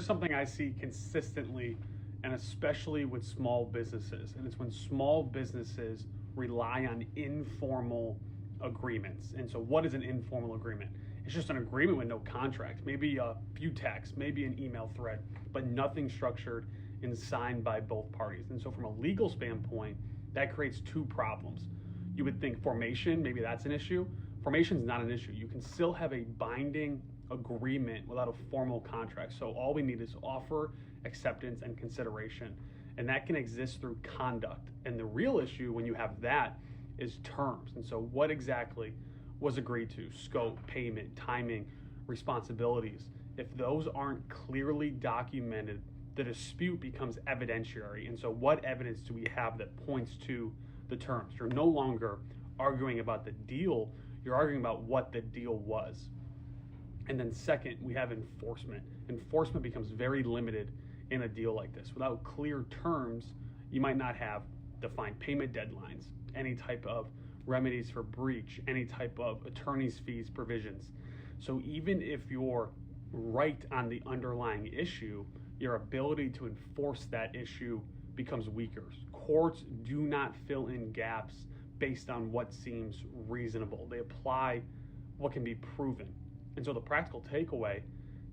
something I see consistently, and especially with small businesses, and it's when small businesses rely on informal agreements. And so what is an informal agreement? It's just an agreement with no contract, maybe a few texts, maybe an email thread, but nothing structured and signed by both parties. And so from a legal standpoint, that creates two problems. You would think formation, maybe that's an issue. Formation is not an issue. You can still have a binding agreement without a formal contract. So all we need is offer, acceptance, and consideration. And that can exist through conduct. And the real issue when you have that is terms. And so what exactly was agreed to? Scope, payment, timing, responsibilities. If those aren't clearly documented, the dispute becomes evidentiary. And so what evidence do we have that points to the terms? You're no longer arguing about the deal, you're arguing about what the deal was. And then second, we have enforcement. Enforcement becomes very limited in a deal like this. Without clear terms, you might not have defined payment deadlines, any type of remedies for breach, any type of attorney's fees provisions. So even if you're right on the underlying issue, your ability to enforce that issue becomes weaker. Courts do not fill in gaps based on what seems reasonable. They apply what can be proven. And so the practical takeaway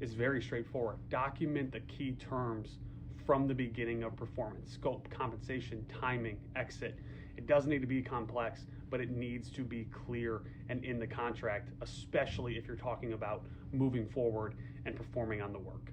is very straightforward. Document the key terms from the beginning of performance: scope, compensation, timing, exit. It doesn't need to be complex, but it needs to be clear and in the contract, especially if you're talking about moving forward and performing on the work.